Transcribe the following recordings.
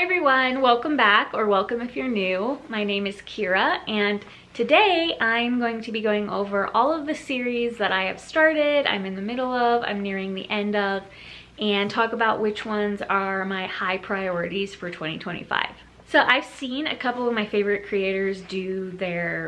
Hi everyone, welcome back, or welcome if you're new. My name is Kira, and today I'm going to be going over all of the series that I have started, I'm in the middle of, I'm nearing the end of, and talk about which ones are my high priorities for 2025. So I've seen a couple of my favorite creators do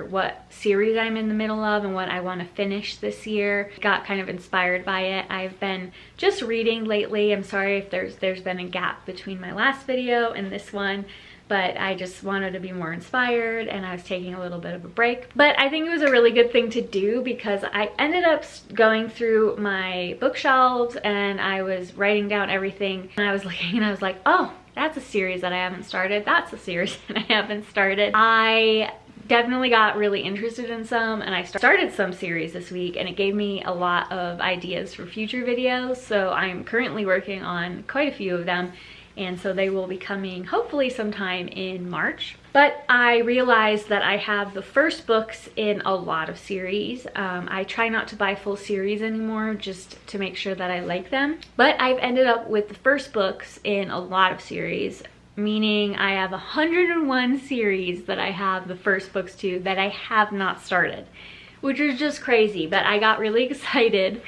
what series I'm in the middle of and what I want to finish this year. Got kind of inspired by it. I've been just reading lately. I'm sorry if there's been a gap between my last video and this one, but I just wanted to be more inspired and I was taking a little bit of a break. But I think it was a really good thing to do because I ended up going through my bookshelves and I was writing down everything, and I was looking and I was like, oh, that's a series that I haven't started. That's a series that I haven't started. I definitely got really interested in some, and I started some series this week, and it gave me a lot of ideas for future videos. So I'm currently working on quite a few of them, and so they will be coming hopefully sometime in March. But I realized that I have the first books in a lot of series. I try not to buy full series anymore just to make sure that I like them. But I've ended up with the first books in a lot of series, meaning I have 101 series that I have the first books to that I have not started, which is just crazy. But I got really excited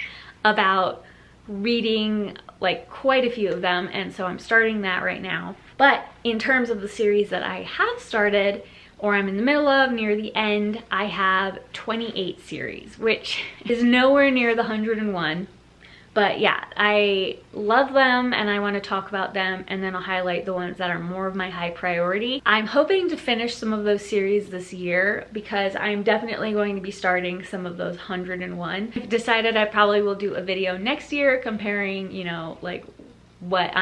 about reading like quite a few of them, and so I'm starting that right now. But in terms of the series that I have started or I'm in the middle of, near the end, I have 28 series, which is nowhere near the 101. But yeah, I love them and I want to talk about them, and then I'll highlight the ones that are more of my high priority. I'm hoping to finish some of those series this year because I'm definitely going to be starting some of those 101. I've decided I probably will do a video next year comparing, you know, like what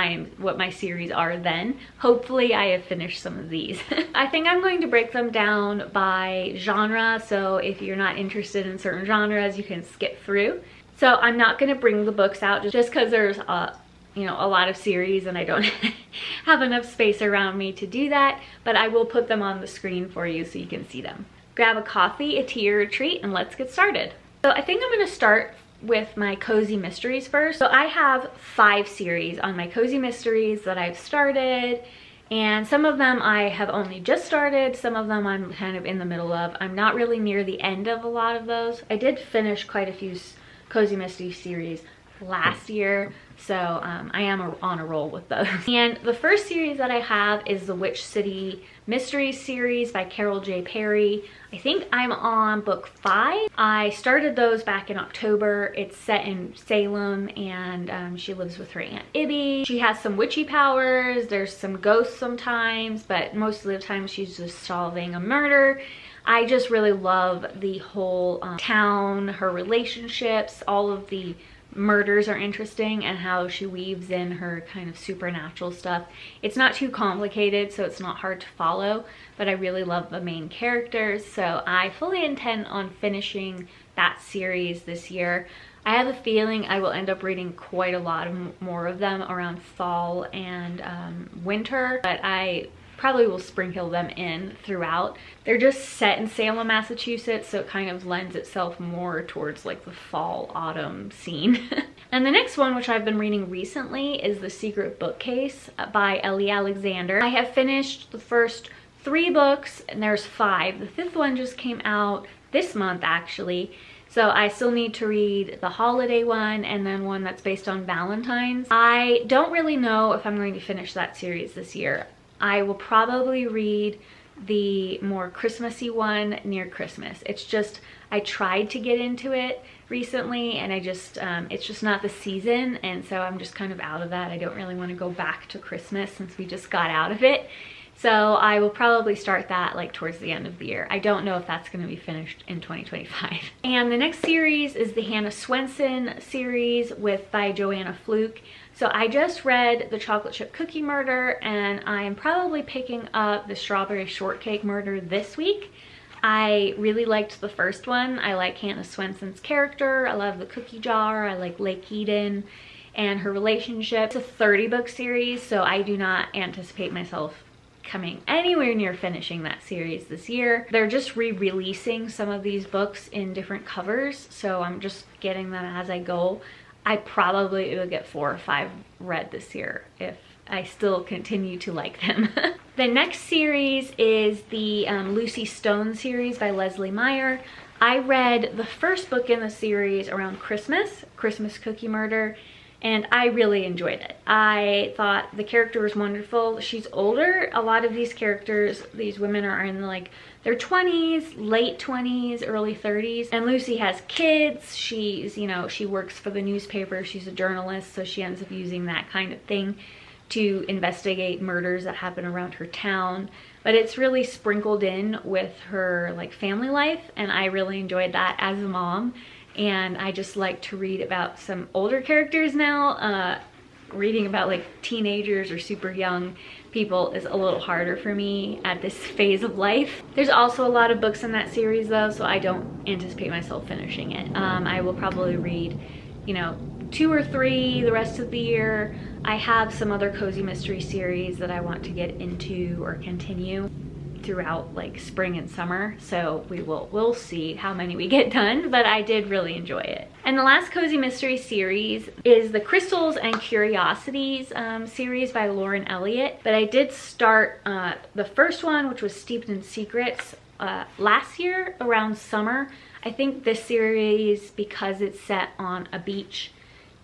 my series are then. Hopefully I have finished some of these. I think I'm going to break them down by genre, so if you're not interested in certain genres, you can skip through. So I'm not going to bring the books out just because there's a lot of series and I don't have enough space around me to do that, but I will put them on the screen for you so you can see them. Grab a coffee, a tea, or a treat, and let's get started. So I think I'm going to start with my cozy mysteries first. So I have 5 series on my cozy mysteries that I've started, and some of them I have only just started, some of them I'm kind of in the middle of. I'm not really near the end of a lot of those. I did finish quite a few cozy mystery series last year, so I am on a roll with those. And the first series that I have is the Witch City Mysteries series by Carol J. Perry. I think I'm on book 5. I started those back in October. It's set in Salem, and she lives with her Aunt Ibby. She has some witchy powers. There's some ghosts sometimes, but most of the time she's just solving a murder. I just really love the whole town, her relationships, all of the murders are interesting, and how she weaves in her kind of supernatural stuff. It's not too complicated, so it's not hard to follow, but I really love the main characters, so I fully intend on finishing that series this year. I have a feeling I will end up reading quite a lot more of them around fall and winter, but I probably will sprinkle them in throughout. They're just set in Salem, Massachusetts, so it kind of lends itself more towards like the fall autumn scene. And the next one, which I've been reading recently, is The Secret Bookcase by Ellie Alexander. I have finished the first 3 books, and there's 5. The 5th one just came out this month actually, so I still need to read the holiday one and then one that's based on Valentine's. I don't really know if I'm going to finish that series this year. I will probably read the more Christmassy one near Christmas. It's just, I tried to get into it recently and it's just not the season, and so I'm just kind of out of that. I don't really want to go back to Christmas since we just got out of it. So I will probably start that like towards the end of the year. I don't know if that's going to be finished in 2025. And the next series is the Hannah Swenson series by Joanna Fluke. So I just read The Chocolate Chip Cookie Murder, and I am probably picking up The Strawberry Shortcake Murder this week. I really liked the first one. I like Hannah Swenson's character. I love the cookie jar. I like Lake Eden and her relationship. It's a 30-book series, so I do not anticipate myself coming anywhere near finishing that series this year. They're just re-releasing some of these books in different covers, so I'm just getting them as I go. I probably will get 4 or 5 read this year if I still continue to like them. The next series is the Lucy Stone series by Leslie Meyer. I read the first book in the series around Christmas Cookie Murder, and I really enjoyed it. I thought the character was wonderful. She's older. A lot of these characters, these women are in like their 20s, late 20s, early 30s. And Lucy has kids. She's, you know, she works for the newspaper. She's a journalist, so she ends up using that kind of thing to investigate murders that happen around her town. But it's really sprinkled in with her like family life, and I really enjoyed that as a mom. And I just like to read about some older characters now. Reading about like teenagers or super young people is a little harder for me at this phase of life. There's also a lot of books in that series though, so I don't anticipate myself finishing it. I will probably read, you know, 2 or 3 the rest of the year. I have some other cozy mystery series that I want to get into or continue throughout like spring and summer, so we'll see how many we get done, but I did really enjoy it. And the last cozy mystery series is the Crystals and Curiosities series by Lauren Elliott. But I did start the first one, which was Steeped in Secrets, last year around summer. I think this series, because it's set on a beach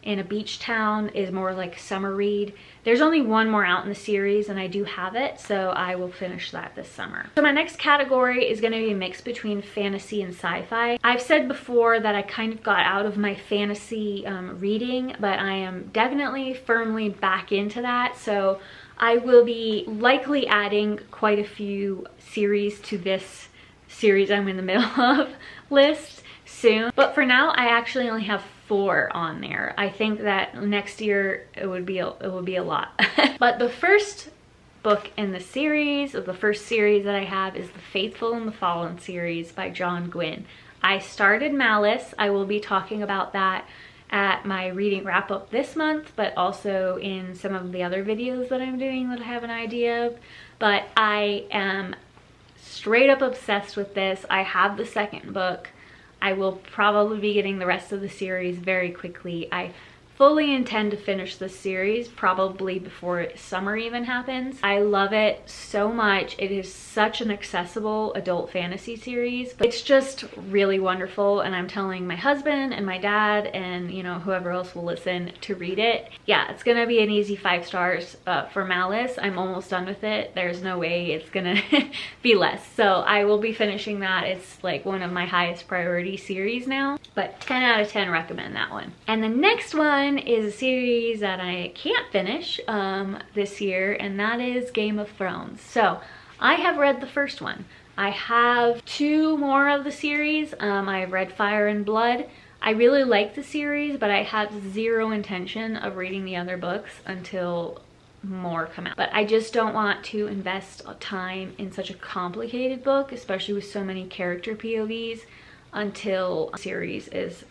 in a beach town, is more like summer read. There's only one more out in the series and I do have it, so I will finish that this summer. So my next category is going to be a mix between fantasy and sci-fi. I've said before that I kind of got out of my fantasy reading, but I am definitely firmly back into that. So I will be likely adding quite a few series to this series I'm in the middle of list soon. But for now, I actually only have 4 on there. I think that next year it would be a lot. But the first book in the series, or the first series that I have, is The Faithful and the Fallen series by John Gwynne. I started Malice. I will be talking about that at my reading wrap up this month, but also in some of the other videos that I'm doing that I have an idea of. But I am straight up obsessed with this. I have the second book. I will probably be getting the rest of the series very quickly. I fully intend to finish this series probably before summer even happens. I love it so much. It is such an accessible adult fantasy series. It's just really wonderful, and I'm telling my husband and my dad and, you know, whoever else will listen to read it. Yeah, it's gonna be an easy 5 stars for Malice. I'm almost done with it. There's no way it's gonna be less. So I will be finishing that. It's like one of my highest priority series now, but 10 out of 10 recommend that one. And the next one is a series that I can't finish this year, and that is Game of Thrones. So I have read the first one. I have 2 more of the series. I have read Fire and Blood. I really like the series, but I have 0 intention of reading the other books until more come out. But I just don't want to invest time in such a complicated book, especially with so many character POVs, until a series is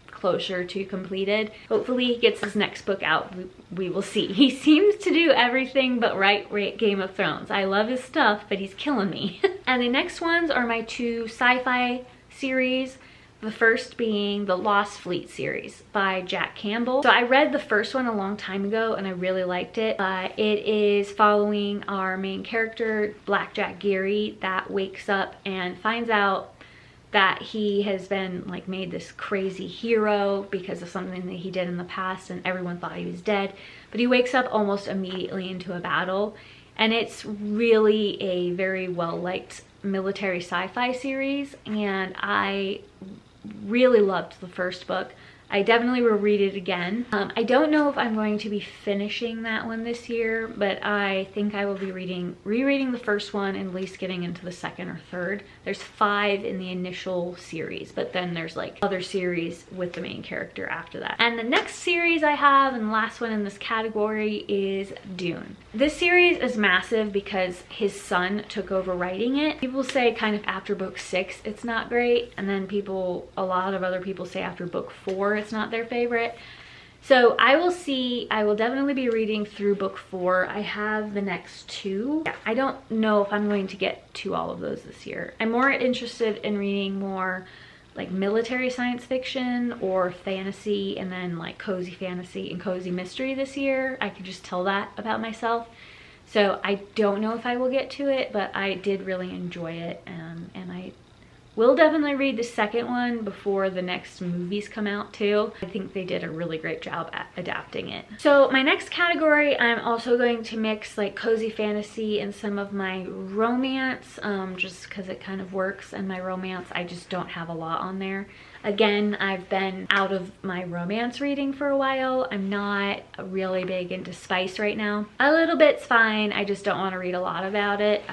closer to completed. Hopefully he gets his next book out. We will see. He seems to do everything but write Game of Thrones. I love his stuff, but he's killing me. And the next ones are my 2 sci-fi series. The first being the Lost Fleet series by Jack Campbell. So I read the first one a long time ago and I really liked it. It is following our main character, Blackjack Geary, that wakes up and finds out that he has been like made this crazy hero because of something that he did in the past, and everyone thought he was dead. But he wakes up almost immediately into a battle, and it's really a very well-liked military sci-fi series, and I really loved the first book. I definitely will read it again. I don't know if I'm going to be finishing that one this year, but I think I will be rereading the first one and at least getting into the second or third. There's 5 in the initial series, but then there's like other series with the main character after that. And the next series I have, and the last one in this category, is Dune. This series is massive because his son took over writing it. People say kind of after book 6 it's not great, and then a lot of other people say after book 4 it's not their favorite. So I will see. I will definitely be reading through book 4. I have the next 2. Yeah, I don't know if I'm going to get to all of those this year. I'm more interested in reading more like military science fiction or fantasy, and then like cozy fantasy and cozy mystery this year. I could just tell that about myself. So I don't know if I will get to it, but I did really enjoy it, and I will definitely read the second one before the next movies come out too. I think they did a really great job at adapting it. So my next category, I'm also going to mix like cozy fantasy and some of my romance, just because it kind of works. And my romance, I just don't have a lot on there. Again, I've been out of my romance reading for a while. I'm not really big into spice right now. A little bit's fine, I just don't want to read a lot about it.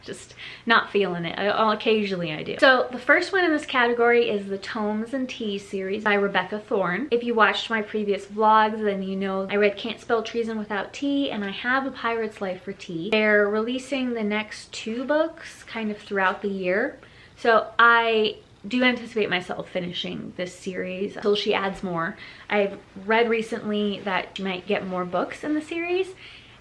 Just not feeling it. Occasionally I do. So the first one in this category is the Tomes and Teas series by Rebecca Thorne. If you watched my previous vlogs, then you know I read Can't Spell Treason Without Tea, and I have A Pirate's Life for Tea. They're releasing the next 2 books kind of throughout the year. So I do anticipate myself finishing this series until she adds more. I've read recently that she might get more books in the series.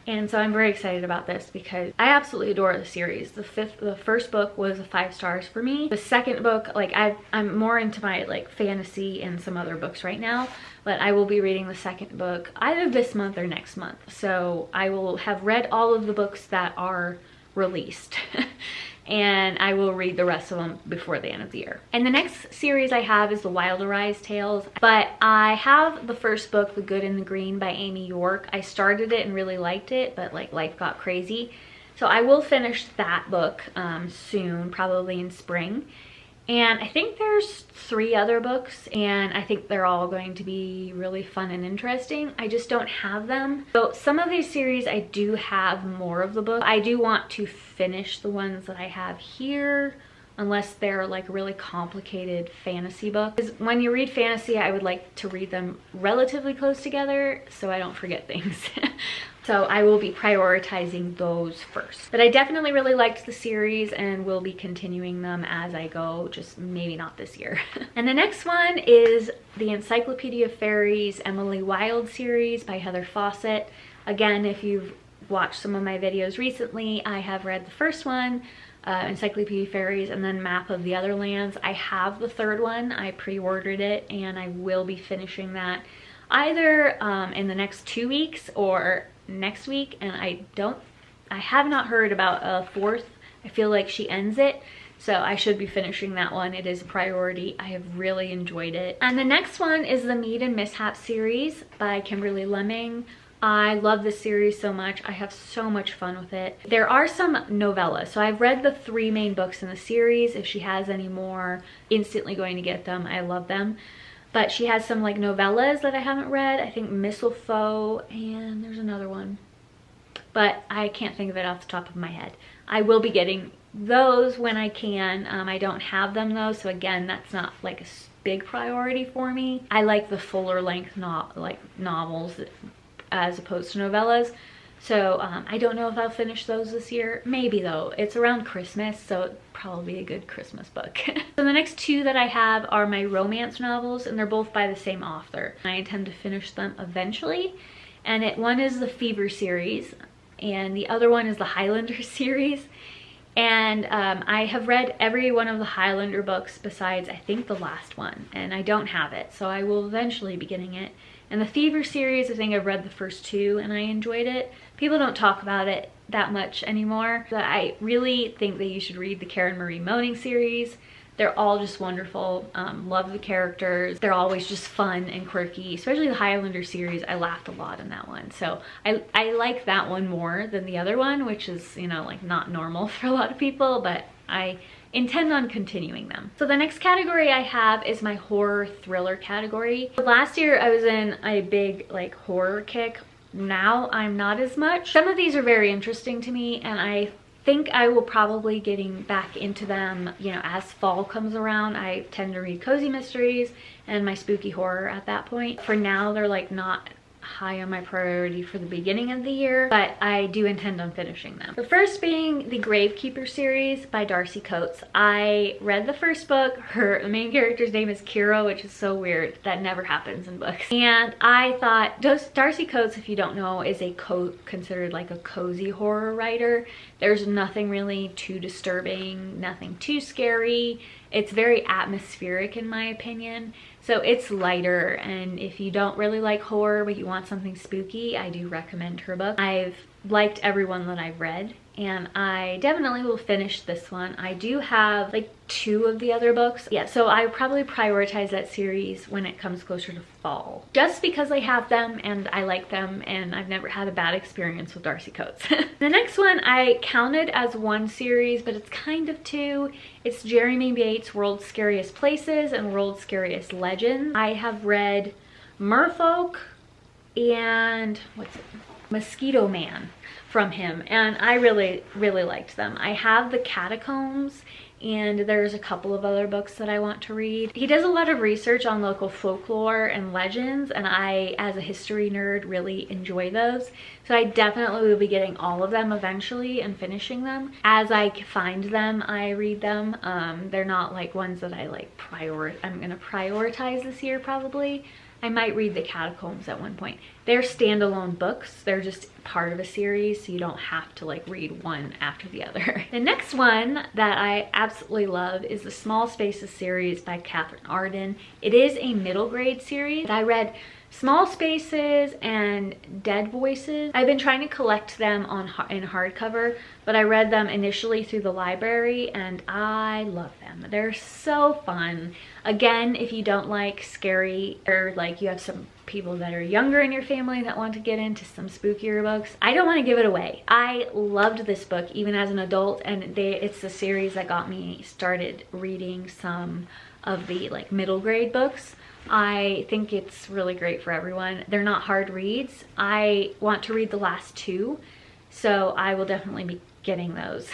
And so I'm very excited about this because I absolutely adore the series. The first book was 5 stars for me. The second book, like I'm more into my like fantasy and some other books right now, but I will be reading the second book either this month or next month. So I will have read all of the books that are released. And I will read the rest of them before the end of the year. And the next series I have is the Wilder Rise Tales, but I have the first book, The Good and the Green by Amy York. I started it and really liked it, but like life got crazy. So I will finish that book soon, probably in spring. And I think there's 3 other books, and I think they're all going to be really fun and interesting. I just don't have them. So some of these series, I do have more of the book. I do want to finish the ones that I have here, unless they're like really complicated fantasy books. Because when you read fantasy, I would like to read them relatively close together so I don't forget things. So I will be prioritizing those first. But I definitely really liked the series and will be continuing them as I go, just maybe not this year. And the next one is the Encyclopedia of Fairies Emily Wilde series by Heather Fawcett. Again, if you've watched some of my videos recently, I have read the first one, Encyclopedia of Fairies, and then Map of the Other Lands. I have the third one. I pre-ordered it, and I will be finishing that either in the next 2 weeks or next week. And I have not heard about a fourth. I feel like she ends it, so I should be finishing that one. It is a priority. I have really enjoyed it. And the next one is the Mead and Mishap series by Kimberly Lemming. I love this series so much. I have so much fun with it. There are some novellas. So I've read the 3 main books in the series. If she has any more, instantly going to get them. I love them. But she has some like novellas that I haven't read. I think Mistletoe, and there's another one, but I can't think of it off the top of my head. I will be getting those when I can. I don't have them though, so again, that's not like a big priority for me. I like the fuller length novels as opposed to novellas. So I don't know if I'll finish those this year. Maybe though. It's around Christmas, so it'd probably be a good Christmas book. So the next 2 that I have are my romance novels, and they're both by the same author. I intend to finish them eventually. And one is the Fever series, and the other one is the Highlander series. And I have read every one of the Highlander books besides I think the last one, and I don't have it, so I will eventually be getting it. And the Fever series, I think I've read the first 2 and I enjoyed it. People don't talk about it that much anymore, but I really think that you should read the Karen Marie Moaning series. They're all just wonderful. Love the characters. They're always just fun and quirky, especially the Highlander series. I laughed a lot in that one. So I like that one more than the other one, which is, you know, like not normal for a lot of people, but I intend on continuing them. So the next category I have is my horror thriller category. Last year I was in a big like horror kick. Now I'm not as much. Some of these are very interesting to me, and I think I will probably getting back into them, you know, as fall comes around. I tend to read cozy mysteries and my spooky horror at that point. For now, they're like not high on my priority for the beginning of the year, but I do intend on finishing them. The first being the Gravekeeper series by Darcy Coates. I read the first book. The main character's name is Kira, which is so weird. That never happens in books. And I thought, Darcy Coates, if you don't know, is considered like a cozy horror writer. There's nothing really too disturbing, nothing too scary. It's very atmospheric in my opinion. So it's lighter, and if you don't really like horror but you want something spooky, I do recommend her book. I've liked every one that I've read, and I definitely will finish this one. I do have like 2 of the other books. Yeah, so I probably prioritize that series when it comes closer to fall. Just because I have them and I like them, and I've never had a bad experience with Darcy Coates. The next one I counted as one series, but it's kind of 2. It's Jeremy Bates' World's Scariest Places and World's Scariest Legends. I have read Merfolk and Mosquito Man from him, and I really liked them. I have the Catacombs, and there's a couple of other books that I want to read. He does a lot of research on local folklore and legends, and I, as a history nerd, really enjoy those. So I definitely will be getting all of them eventually and finishing them. As I find them, I read them. They're not like ones that I like I'm gonna prioritize this year probably. I might read the Catacombs at one point. They're standalone books. They're just part of a series, so you don't have to like read one after the other. The next one that I absolutely love is the Small Spaces series by Catherine Arden. It is a middle grade series. I read Small Spaces and Dead Voices. I've been trying to collect them in hardcover, but I read them initially through the library and I love them. They're so fun. Again, if you don't like scary, or like you have some people that are younger in your family that want to get into some spookier books, I don't want to give it away. I loved this book even as an adult, and it's the series that got me started reading some of the like middle grade books. I think it's really great for everyone. They're not hard reads. I want to read the last 2, so I will definitely be getting those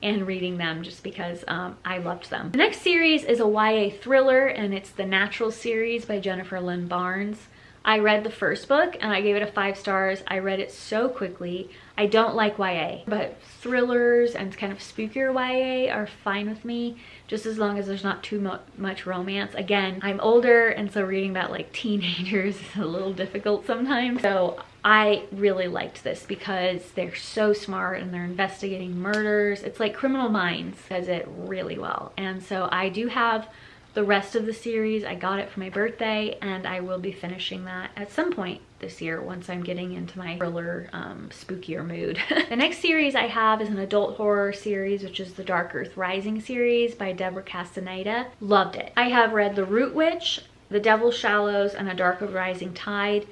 and reading them just because I loved them. The next series is a YA thriller, and it's the Natural series by Jennifer Lynn Barnes. I read the first book and I gave it a 5 stars. I read it so quickly. I don't like YA, but thrillers and kind of spookier YA are fine with me, just as long as there's not too much romance. Again, I'm older, and so reading about like teenagers is a little difficult sometimes. So I really liked this because they're so smart and they're investigating murders. It's like Criminal Minds does it really well. And so I do have the rest of the series. I got it for my birthday, and I will be finishing that at some point this year once I'm getting into my thriller, spookier mood. The next series I have is an adult horror series, which is the Dark Earth Rising series by Deborah Castaneda. Loved it. I have read The Root Witch, The Devil's Shallows, and A Dark Rising Tide.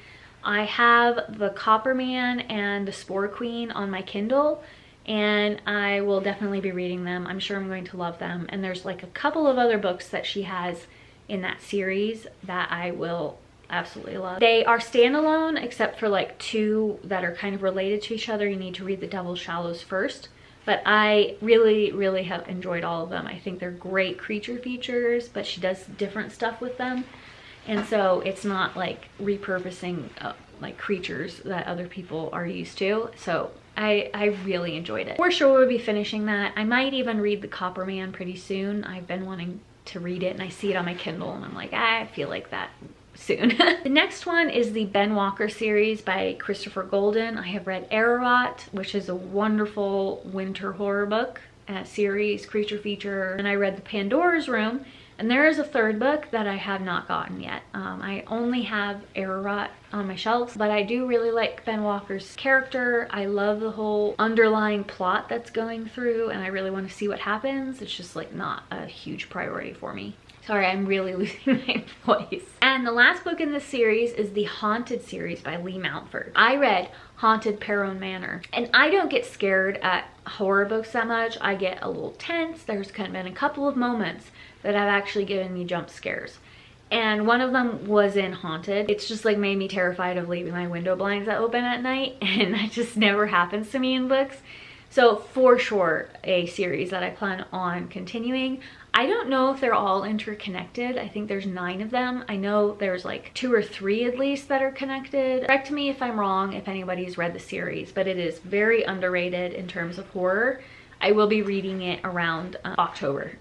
I have The Copper Man and The Spore Queen on my Kindle, and I will definitely be reading them. I'm sure I'm going to love them. And there's like a couple of other books that she has in that series that I will absolutely love. They are standalone except for like 2 that are kind of related to each other. You need to read The Devil's Shallows first. But I really have enjoyed all of them. I think they're great creature features, but she does different stuff with them. And so it's not like repurposing like creatures that other people are used to. So I really enjoyed it. For sure we'll be finishing that. I might even read The Copper Man pretty soon. I've been wanting to read it, and I see it on my Kindle and I'm like, I feel like that soon. The next one is the Ben Walker series by Christopher Golden. I have read Ararat, which is a wonderful winter horror book, series, creature feature, and I read The Pandora's Room. And there is a 3rd book that I have not gotten yet. I only have Ararat on my shelves, but I do really like Ben Walker's character. I love the whole underlying plot that's going through, and I really want to see what happens. It's just like not a huge priority for me. Sorry, I'm really losing my voice. And the last book in this series is the Haunted series by Lee Mountford. I read Haunted Perron Manor, and I don't get scared at horror books that much. I get a little tense. There's kind of been a couple of moments that have actually given me jump scares, and one of them was in Haunted. It's just like made me terrified of leaving my window blinds open at night, and that just never happens to me in books. So for sure, a series that I plan on continuing. I don't know if they're all interconnected. I think there's 9 of them. I know there's like 2 or 3 at least that are connected. Correct me if I'm wrong, if anybody's read the series, but it is very underrated in terms of horror. I will be reading it around October,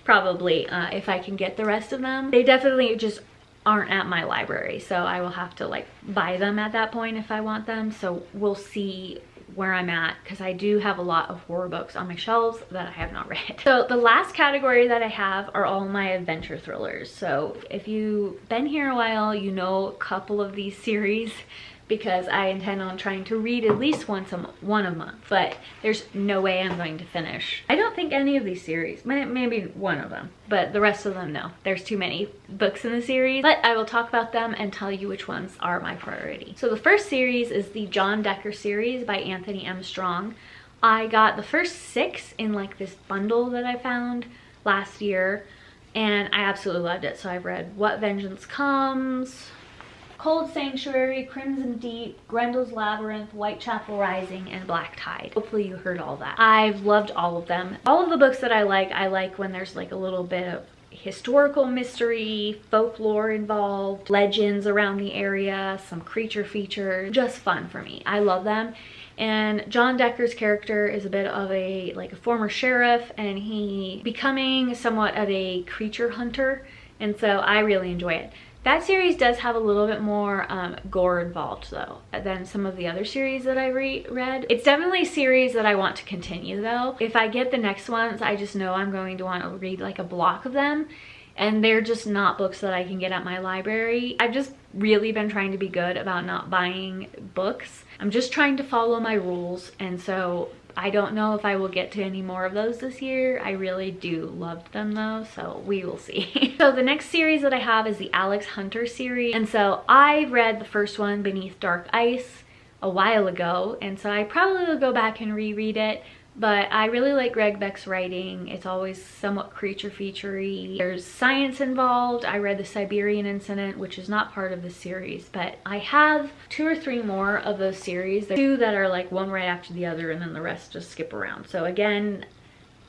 probably, if I can get the rest of them. They definitely just aren't at my library, so I will have to like buy them at that point if I want them. So we'll see where I'm at, because I do have a lot of horror books on my shelves that I have not read. So the last category that I have are all my adventure thrillers. So if you've been here a while, you know a couple of these series, because I intend on trying to read at least one a month, but there's no way I'm going to finish. I don't think any of these series, maybe one of them, but the rest of them, no. There's too many books in the series, but I will talk about them and tell you which ones are my priority. So the first series is the John Decker series by Anthony M. Strong. I got the first 6 in like this bundle that I found last year, and I absolutely loved it. So I've read What Vengeance Comes, Cold Sanctuary, Crimson Deep, Grendel's Labyrinth, Whitechapel Rising, and Black Tide. Hopefully you heard all that. I've loved all of them. All of the books that I like when there's like a little bit of historical mystery, folklore involved, legends around the area, some creature features. Just fun for me. I love them. And John Decker's character is a bit of a former sheriff, and he becoming somewhat of a creature hunter, and so I really enjoy it. That series does have a little bit more gore involved though than some of the other series that I read. It's definitely a series that I want to continue though. If I get the next ones, I just know I'm going to want to read like a block of them, and they're just not books that I can get at my library. I've just really been trying to be good about not buying books. I'm just trying to follow my rules, and so I don't know if I will get to any more of those this year. I really do love them though, so we will see. So the next series that I have is the Alex Hunter series, and so I read the first one, Beneath Dark Ice, a while ago, and so I probably will go back and reread it. But I really like Greg Beck's writing. It's always somewhat creature featurey. There's science involved. I read The Siberian Incident, which is not part of the series, but I have 2 or 3 more of those series. There's 2 that are like one right after the other, and then the rest just skip around. So again,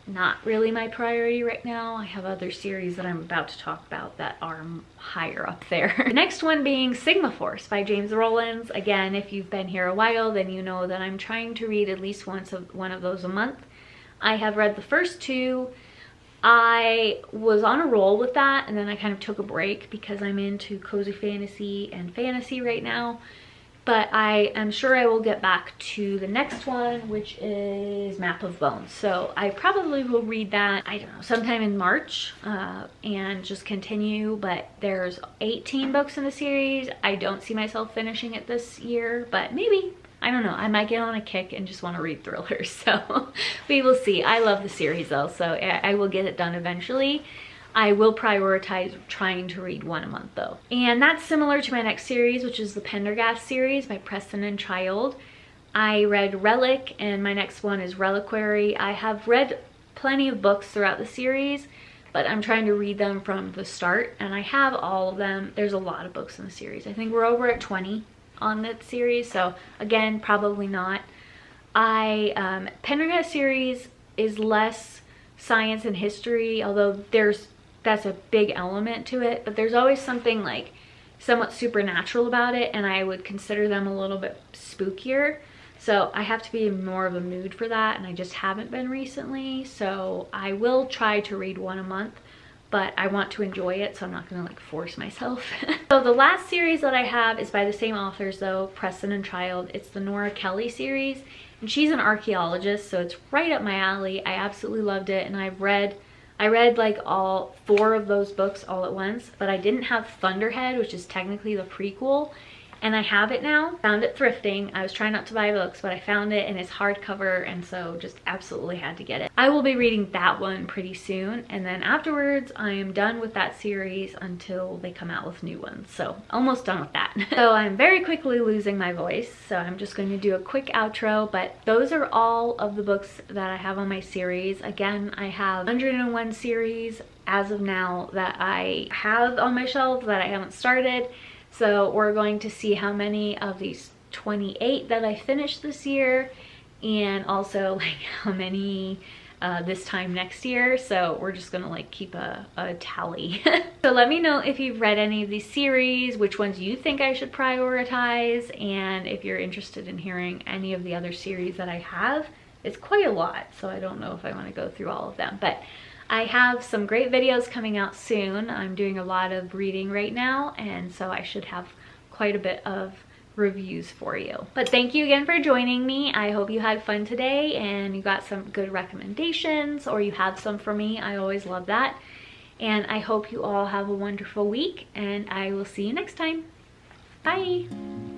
not really my priority right now. I have other series that I'm about to talk about that are higher up there. The next one being Sigma Force by James Rowlands. Again, if you've been here a while, then you know that I'm trying to read at least one of those a month. I have read the first 2. I was on a roll with that, and then I kind of took a break because I'm into cozy fantasy and fantasy right now. But I am sure I will get back to the next one, which is Map of Bones. So I probably will read that, I don't know, sometime in March and just continue. But there's 18 books in the series. I don't see myself finishing it this year, but maybe. I don't know. I might get on a kick and just want to read thrillers. So we will see. I love the series though, so I will get it done eventually. I will prioritize trying to read one a month though. And that's similar to my next series, which is the Pendergast series by Preston and Child. I read Relic, and my next one is Reliquary. I have read plenty of books throughout the series, but I'm trying to read them from the start, and I have all of them. There's a lot of books in the series. I think we're over at 20 on that series, so again, probably not. Pendergast series is less science and history, although that's a big element to it, but there's always something like somewhat supernatural about it, and I would consider them a little bit spookier. So I have to be in more of a mood for that, and I just haven't been recently. So I will try to read one a month, but I want to enjoy it, so I'm not gonna like force myself. So the last series that I have is by the same authors though, Preston and Child. It's the Nora Kelly series, and she's an archaeologist, so it's right up my alley. I absolutely loved it, and I read like all 4 of those books all at once, but I didn't have Thunderhead, which is technically the prequel, and I have it now. Found it thrifting. I was trying not to buy books, but I found it, and it's hardcover, and so just absolutely had to get it. I will be reading that one pretty soon, and then afterwards I am done with that series until they come out with new ones. So almost done with that. So I'm very quickly losing my voice, so I'm just going to do a quick outro, but those are all of the books that I have on my series. Again, I have 101 series as of now that I have on my shelf that I haven't started. So we're going to see how many of these 28 that I finished this year, and also like how many this time next year. So we're just gonna like keep a tally. So let me know if you've read any of these series, which ones you think I should prioritize, and if you're interested in hearing any of the other series that I have. It's quite a lot, so I don't know if I want to go through all of them, but I have some great videos coming out soon. I'm doing a lot of reading right now, and so I should have quite a bit of reviews for you. But thank you again for joining me. I hope you had fun today and you got some good recommendations, or you have some for me. I always love that. And I hope you all have a wonderful week, and I will see you next time. Bye!